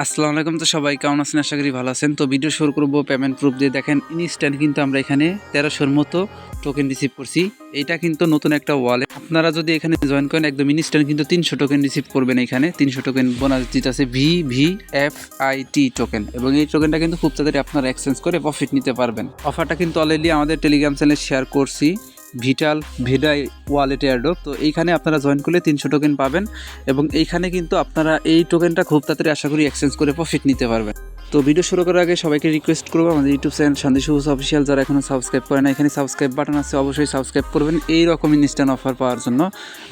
আসসালামু আলাইকুম। তো সবাই কেমন আছেন? আশা করি ভালো আছেন। তো ভিডিও শুরু করব পেমেন্ট প্রুফ দিয়ে। দেখেন ইনস্ট্যান্ট কিন্তু আমরা এখানে 1300-র মতো টোকেন রিসিভ করছি। এইটা কিন্তু নতুন একটা ওয়ালেট। আপনারা যদি এখানে জয়েন করেন একদম ইনস্ট্যান্ট কিন্তু 300 টোকেন রিসিভ করবেন। এখানে 300 টোকেন বোনাস দিতেছে VVFIT টোকেন, এবং এই টোকেনটা কিন্তু খুব তাড়াতাড়ি আপনারা এক্সচেঞ্জ করে প্রফিট নিতে পারবেন। অফারটা কিন্তু অলরেডি আমাদের টেলিগ্রাম চ্যানেলে শেয়ার করছি, ভিডাই ওয়ালেট এয়ারড্রপ। তো এইখানে আপনারা জয়েন করলে 300 টোকেন পাবেন, এবং এইখানে কিন্তু আপনারা এই টোকেনটা খুব তাড়াতাড়ি আশা করি এক্সচেঞ্জ করে প্রফিট নিতে পারবেন। তো ভিডিও শুরু করার আগে সবাইকে রিকোয়েস্ট করবো, আমাদের ইউটিউব চ্যানেল শান্তি সবুজ অফিসিয়াল যারা এখনও সাবস্ক্রাইব করে না, এখানে সাবস্ক্রাইব বাটন আছে, অবশ্যই সাবস্ক্রাইব করবেন এই রকম ইনস্ট্যান্ট অফার পাওয়ার জন্য।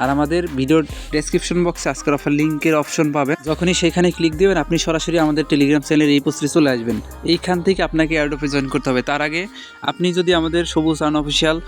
আর আমাদের ভিডিওর ডেসক্রিপশন বক্সে আজকের অফার লিঙ্কের অপশন পাবেন। যখনই সেখানে ক্লিক দিবেন আপনি সরাসরি আমাদের টেলিগ্রাম চ্যানেলের এই পোস্টে চলে আসবেন। এইখান থেকে আপনাকে এয়ারড্রপে জয়েন করতে হবে। তার আগে আপনি যদি আমাদের সবুজ আনঅফিসিয়াল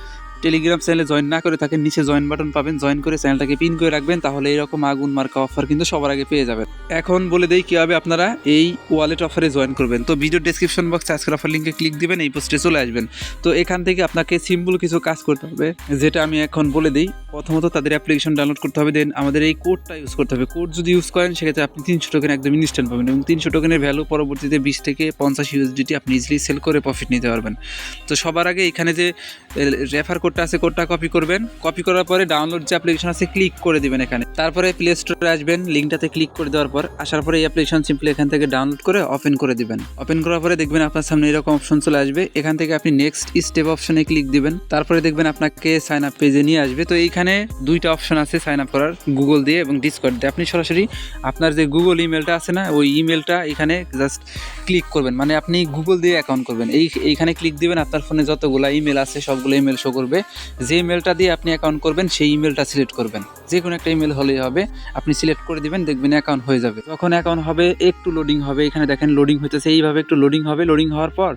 টেলিগ্রাম চ্যানেলে জয়েন না করে থাকেন, নিচে জয়েন বাটন পাবেন, জয়েন করে চ্যানেলটাকে পিন করে রাখবেন, তাহলে এইরকম আগুন মার্কা অফার কিন্তু সবার আগে পেয়ে যাবেন। এখন বলে দেই কীভাবে আপনারা এই ওয়ালেট অফারে জয়েন করবেন। তো ভিডিও ডেসক্রিপশন বক্সে আজকের অফার লিঙ্কে ক্লিক দিবেন, এই পোস্টে চলে আসবেন। তো এখান থেকে আপনাকে সিম্পল কিছু কাজ করতে হবে, যেটা আমি এখন বলে দিই। প্রথমত তাদের অ্যাপ্লিকেশন ডাউনলোড করতে হবে, দেন আমাদের এই কোডটা ইউজ করতে হবে। কোড যদি ইউজ করেন সেক্ষেত্রে আপনি 300 টোকেন একদম ইনস্ট্যান্ট পাবেন, এবং 300 টোকেনের ভ্যালু পরবর্তীতে 20 থেকে 50 USDT আপনি ইজিলি সেল করে প্রফিট নিতে পারবেন। তো সবার আগে এখানে যে রেফার কোডটা আছে, কোডটা কপি করবেন। কপি করার পরে ডাউনলোড যে অ্যাপ্লিকেশন আছে ক্লিক করে দিবেন এখানে। তারপরে প্লে স্টোরে আসবেন, লিঙ্কটাতে ক্লিক করে দেওয়ার পর আসার পরে এই অ্যাপ্লিকেশন সিম্পলি এখান থেকে ডাউনলোড করে ওপেন করে দিবেন। ওপেন করার পরে দেখবেন আপনার সামনে এরকম অপশন চলে আসবে। এখান থেকে আপনি নেক্সট স্টেপ অপশনে ক্লিক দিবেন। তারপরে দেখবেন আপনাকে সাইন আপ পেজে নিয়ে আসবে। তো এইখানে দুইটা অপশন আছে সাইন আপ করার, গুগল দিয়ে এবং ডিসকর্ড দিয়ে। আপনি সরাসরি আপনার যে গুগল ইমেলটা আছে না, ওই ইমেলটা এখানে জাস্ট ক্লিক করবেন, মানে আপনি গুগল দিয়ে অ্যাকাউন্ট করবেন। এইখানে ক্লিক দিবেন, আপনার ফোনে যতগুলো ইমেল আছে সবগুলো ইমেল শো করবে। যে ইমেলটা দিয়ে আপনি অ্যাকাউন্ট করবেন সেই ইমেলটা সিলেক্ট করবেন, যে কোনো একটা ইমেল হলেই হবে। আপনি সিলেক্ট করে দিবেন, দেখবেন অ্যাকাউন্ট হয়ে যাবে। যখন অ্যাকাউন্ট হবে একটু লোডিং হবে, এখানে দেখেন লোডিং হইতেছে, এইভাবে একটু লোডিং হবে। লোডিং হওয়ার পর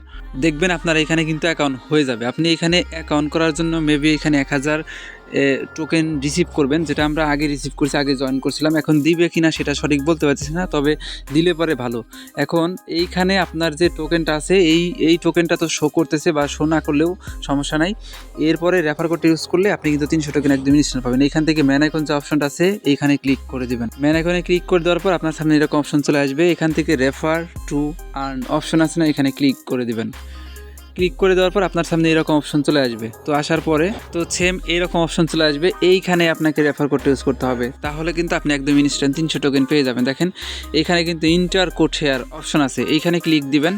দেখবেন আপনার এখানে কিন্তু অ্যাকাউন্ট হয়ে যাবে। আপনি এখানে অ্যাকাউন্ট করার জন্য মেবি এখানে 1000 টোকেন রিসিভ করবেন, যেটা আমরা আগে রিসিভ করছি, আগে জয়েন করছিলাম। এখন দিবে কিনা সেটা সঠিক বলতে পারছি না, তবে দিলে পরে ভালো। এখন এইখানে আপনার যে টোকেনটা আছে, এই টোকেনটা তো শো করতেছে, বা শো না করলেও সমস্যা নাই। এরপরে রেফার কোড ইউজ করলে আপনি কিন্তু 300 টোকেন একদম ইনস্ট্যান্ট পাবেন। এইখান থেকে ম্যান আইকন যে অপশনটা আছে এইখানে ক্লিক করে দেবেন। ম্যান আইকনে ক্লিক করে দেওয়ার পর আপনার সামনে এরকম অপশন চলে আসবে। এখান থেকে রেফার টু আর্ন অপশন আছে না, এখানে ক্লিক করে দিবেন। ক্লিক করে দেওয়ার পর আপনার সামনে এরকম অপশন চলে আসবে। তো আসার পরে তো সেম এইরকম অপশন চলে আসবে। এইখানে আপনাকে রেফার কোড ইউজ করতে হবে, তাহলে কিন্তু আপনি একদম ইনস্ট্যান্ট 300 টোকেন পেয়ে যাবেন। দেখেন এইখানে কিন্তু ইন্টার কোড শেয়ার অপশন আছে, এইখানে ক্লিক দিবেন।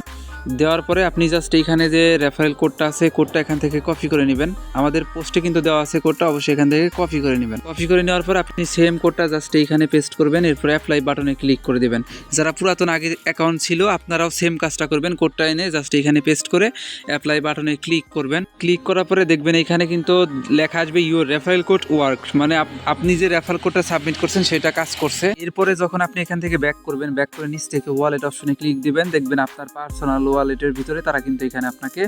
দেওয়ার পরে আপনি জাস্ট এইখানে যে রেফারেল কোডটা আছে, কোডটা এখান থেকে কপি করে নেবেন। আমাদের পোস্টে কিন্তু দেওয়া আছে কোডটা, অবশ্যই এখান থেকে কপি করে নেবেন। কপি করে নেওয়ার পর আপনি সেম কোডটা জাস্ট এইখানে পেস্ট করবেন, এরপর অ্যাপ্লাই বাটনে ক্লিক করে দেবেন। যারা পুরাতন আগে অ্যাকাউন্ট ছিল আপনারাও সেম কাজটা করবেন। কোডটা এনে জাস্ট এইখানে পেস্ট করে অ্যাপ্লাই বাটনে ক্লিক করবেন। ক্লিক করার পরে দেখবেন এইখানে কিন্তু লেখা আসবে ইউর রেফারেল কোড ওয়ার্ক, মানে আপনি যে রেফারেল কোডটা সাবমিট করছেন সেটা কাজ করছে। এরপরে যখন আপনি এখান থেকে ব্যাক করবেন, ব্যাক করে নিচ থেকে ওয়ালেট অপশনে ক্লিক দিবেন, দেখবেন আপনার পার্সোনাল ওয়ালেটের ভিতরে তারা কিন্তু এখানে আপনাকে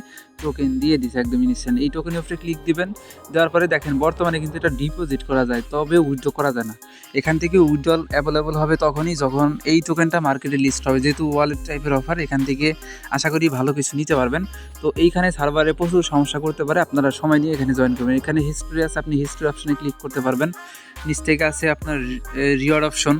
টোকেন দিয়ে দিচ্ছে একদম ইনস্ট্যান্ট। এই টোকেনের উপরে ক্লিক দিবেন। দেওয়ার পরে দেখেন বর্তমানে কিন্তু এটা ডিপোজিট করা যায়, তবে উইথড্র করা যায় না। এখান থেকে উইথড্রল অ্যাভেলেবল হবে তখনই যখন এই টোকেনটা মার্কেটে লিস্ট হবে। যেহেতু ওয়ালেট টাইপের অফার, এখান থেকে আশা করি ভালো কিছু নিতে পারবেন। তো এইখানে সার্ভারে প্রচুর সমস্যা করতে পারে, আপনারা সময় নিয়ে এখানে জয়েন করবেন। এখানে হিস্ট্রি আছে, আপনি হিস্ট্রি অপশনে ক্লিক করতে পারবেন। নিচ থেকে আছে আপনার রিওয়ার্ড অপশন,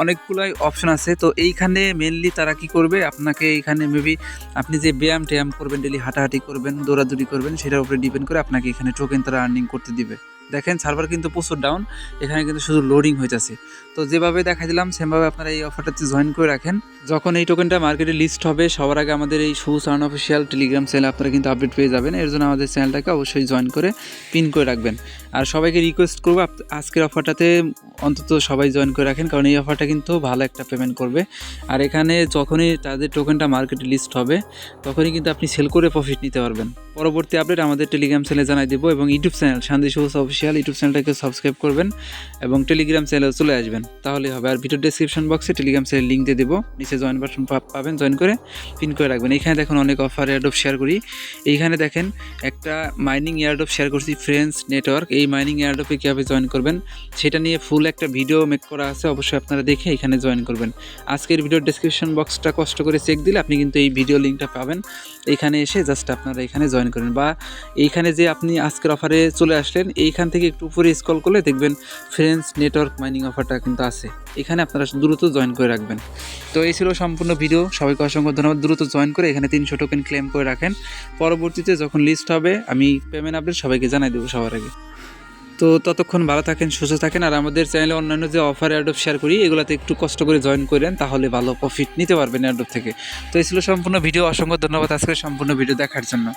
অনেকগুলাই অপশন আছে। তো এইখানে মেনলি তারা কি করবে, আপনাকে এইখানে মেবি আপনি যে ব্যায়াম ট্যায়াম করবেন, ডেলি হাঁটাহাঁটি করবেন, দৌড়াদৌড়ি করবেন, সেটার উপরে ডিপেন্ড করে আপনাকে এখানে টোকেন তারা আর্নিং করতে দিবে। দেখেন সার্ভার কিন্তু প্রচুর ডাউন, এখানে কিন্তু শুধু লোডিং হইতেছে। তো যেভাবে দেখা দিলাম সেমভাবে আপনারা এই অফারটাতে জয়েন করে রাখেন। যখন এই টোকেনটা মার্কেটে লিস্ট হবে সবার আগে আমাদের এই সবুজ আনঅফিসিয়াল টেলিগ্রাম চ্যানেলে আপনারা কিন্তু আপডেট পেয়ে যাবেন। এর জন্য আমাদের চ্যানেলটাকে অবশ্যই জয়েন করে পিন করে রাখবেন। আর সবাইকে রিকোয়েস্ট করবো আজকের অফারটাতে অন্তত সবাই জয়েন করে রাখেন, কারণ এই অফারটা কিন্তু ভালো একটা পেমেন্ট করবে। আর এখানে যখনই তাদের টোকেনটা মার্কেটে লিস্ট হবে তখনই কিন্তু আপনি সেল করে প্রফিট নিতে পারবেন। পরবর্তী আপডেট আমাদের টেলিগ্রাম চ্যানেলে জানাই দেবো, এবং ইউটিউব চ্যানেল শান্তি সবুজ অফিসিয়াল ইউটিউব চ্যানেলটাকে সাবস্ক্রাইব করবেন এবং টেলিগ্রাম চ্যানেলে চলে আসবেন, তাহলে হবে। আর ভিডিও ডেসক্রিপশন বক্সে টেলিগ্রাম চ্যানেল লিঙ্ক দিয়ে দেবো, নিচে জয়েন বাটন পাবেন, জয়েন করে পিন করে রাখবেন। এখানে দেখুন অনেক অফার এয়ারড্রপ শেয়ার করি। এইখানে দেখেন একটা মাইনিং এয়ারড্রপ শেয়ার করছি, ফ্রেন্ডস নেটওয়ার্ক। এই মাইনিং এয়ারড্রপে কীভাবে জয়েন করবেন সেটা নিয়ে ফুল একটা ভিডিও মেক করা আছে, অবশ্যই আপনারা দেখে এখানে জয়েন করবেন। আজকের ভিডিও ডেসক্রিপশন বক্সটা কষ্ট করে চেক দিলে আপনি কিন্তু এই ভিডিও লিঙ্কটা পাবেন। এইখানে এসে জাস্ট আপনারা এখানে জয়েন করেন, বা এইখানে যে আপনি আজকের অফারে চলে আসলেন এইখান থেকে একটু উপরে স্ক্রল করলে দেখবেন ফ্রেন্ডস নেটওয়ার্ক মাইনিং অফারটা কিন্তু কিন্তু আছে, এখানে আপনারা দ্রুত জয়েন করে রাখবেন। তো এই ছিল সম্পূর্ণ ভিডিও। সবাইকে অসংখ্য ধন্যবাদ। দ্রুত জয়েন করে এখানে 300 টোকেন ক্লেম করে রাখেন। পরবর্তীতে যখন লিস্ট হবে আমি পেমেন্ট আপডেট সবাইকে জানাই দেবো সবার আগে। তো ততক্ষণ ভালো থাকেন, সুস্থ থাকেন। আর আমাদের চ্যানেলে অন্যান্য যে অফার এয়ারড্রপ শেয়ার করি এগুলোতে একটু কষ্ট করে জয়েন করেন, তাহলে ভালো প্রফিট নিতে পারবেন এয়ারড্রপ থেকে। তো এই ছিল সম্পূর্ণ ভিডিও। অসংখ্য ধন্যবাদ আজকের সম্পূর্ণ ভিডিও দেখার জন্য।